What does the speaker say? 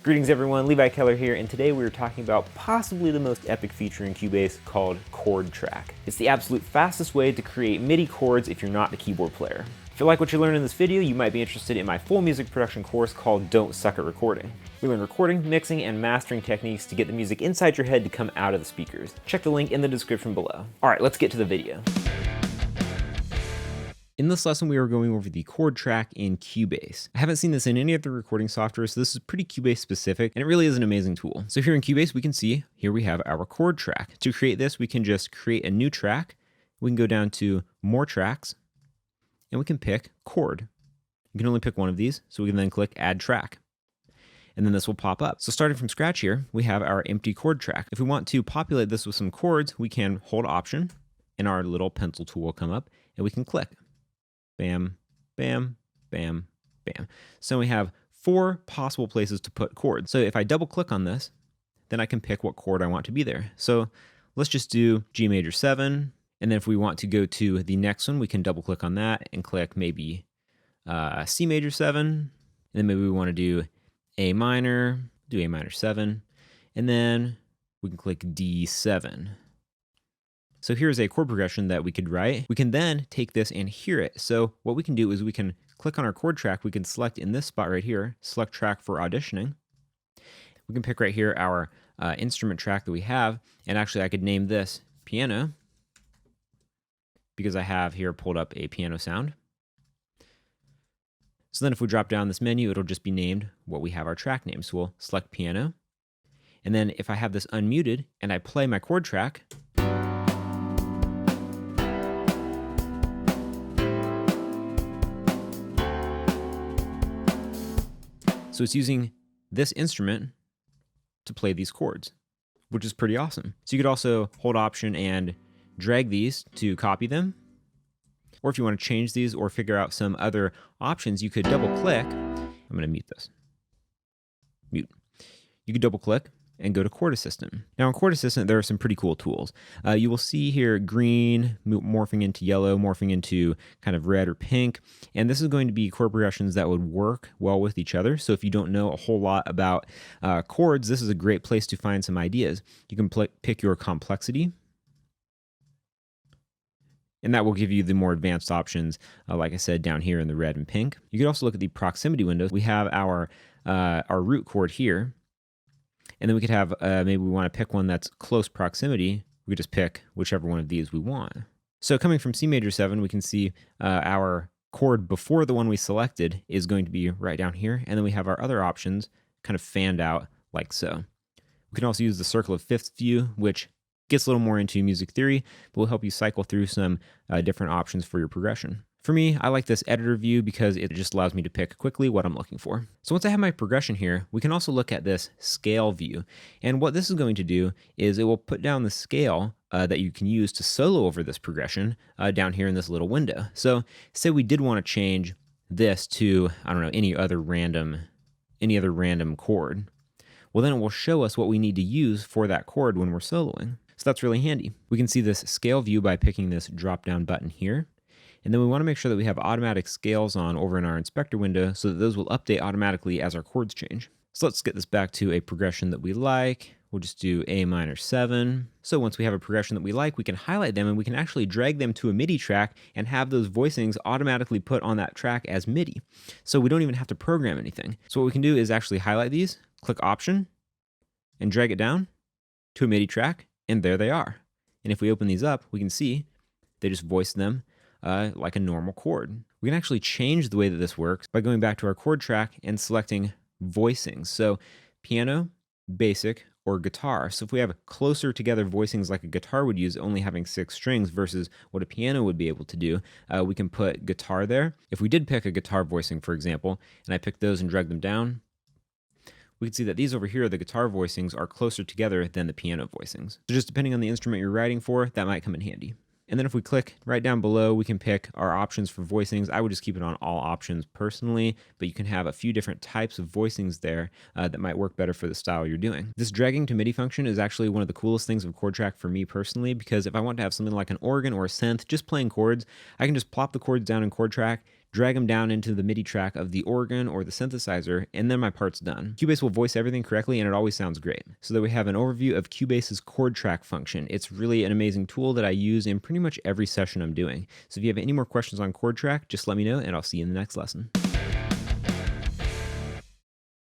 Greetings everyone, Levi Keller here, and today we are talking about possibly the most epic feature in Cubase called Chord Track. It's the absolute fastest way to create MIDI chords if you're not a keyboard player. If you like what you learned in this video, you might be interested in my full music production course called Don't Suck at Recording. We learn recording, mixing, and mastering techniques to get the music inside your head to come out of the speakers. Check the link in the description below. Alright, let's get to the video. In this lesson, we are going over the chord track in Cubase. I haven't seen this in any other recording software, so this is pretty Cubase specific, and it really is an amazing tool. So here in Cubase, we can see, here we have our chord track. To create this, we can just create a new track. We can go down to More Tracks, and we can pick Chord. You can only pick one of these, so we can then click Add Track. And then this will pop up. So starting from scratch here, we have our empty chord track. If we want to populate this with some chords, we can hold Option, and our little pencil tool will come up, and we can click. Bam, bam, bam, bam. So we have 4 possible places to put chords. So if I double click on this, then I can pick what chord I want to be there. So let's just do G major 7. And then if we want to go to the next one, we can double click on that and click maybe C major 7. And then maybe we want to do A minor, do A minor 7. And then we can click D7. So here's a chord progression that we could write. We can then take this and hear it. So what we can do is we can click on our chord track. We can select in this spot right here, select track for auditioning. We can pick right here our instrument track that we have. And actually I could name this piano because I have here pulled up a piano sound. So then if we drop down this menu, it'll just be named what we have our track name. So we'll select piano. And then if I have this unmuted and I play my chord track, so it's using this instrument to play these chords, which is pretty awesome. So you could also hold Option and drag these to copy them. Or if you want to change these or figure out some other options, you could double click. I'm going to mute this. Mute. You could double click and go to Chord Assistant. Now in Chord Assistant, there are some pretty cool tools. You will see here green morphing into yellow, morphing into kind of red or pink. And this is going to be chord progressions that would work well with each other. So if you don't know a whole lot about chords, this is a great place to find some ideas. You can pick your complexity. And that will give you the more advanced options, like I said, down here in the red and pink. You could also look at the proximity windows. We have our root chord here. And then we could have, maybe we want to pick one that's close proximity. We could just pick whichever one of these we want. So coming from C major 7, we can see our chord before the one we selected is going to be right down here. And then we have our other options kind of fanned out like so. We can also use the circle of fifths view, which gets a little more into music theory, but will help you cycle through some different options for your progression. For me, I like this editor view because it just allows me to pick quickly what I'm looking for. So once I have my progression here, we can also look at this scale view. And what this is going to do is it will put down the scale that you can use to solo over this progression down here in this little window. So say we did want to change this to, I don't know, any other random chord. Well, then it will show us what we need to use for that chord when we're soloing. So that's really handy. We can see this scale view by picking this drop down button here. And then we want to make sure that we have automatic scales on over in our inspector window so that those will update automatically as our chords change. So let's get this back to a progression that we like. We'll just do A minor 7. So once we have a progression that we like, we can highlight them and we can actually drag them to a MIDI track and have those voicings automatically put on that track as MIDI. So we don't even have to program anything. So what we can do is actually highlight these, click Option, and drag it down to a MIDI track, and there they are. And if we open these up, we can see they just voice them like a normal chord. We can actually change the way that this works by going back to our chord track and selecting voicings. So piano, basic, or guitar. So if we have closer together voicings like a guitar would use, only having 6 strings versus what a piano would be able to do, we can put guitar there. If we did pick a guitar voicing, for example, and I picked those and drag them down, we can see that these over here, the guitar voicings, are closer together than the piano voicings. So just depending on the instrument you're writing for, that might come in handy. And then if we click right down below, we can pick our options for voicings. I would just keep it on all options personally, but you can have a few different types of voicings there that might work better for the style you're doing. This dragging to MIDI function is actually one of the coolest things of Chord Track for me personally, because if I want to have something like an organ or a synth just playing chords, I can just plop the chords down in Chord Track, drag them down into the MIDI track of the organ or the synthesizer, and then my part's done. Cubase will voice everything correctly, and it always sounds great. So that we have an overview of Cubase's Chord Track function. It's really an amazing tool that I use in pretty much every session I'm doing. So if you have any more questions on Chord Track, just let me know, and I'll see you in the next lesson.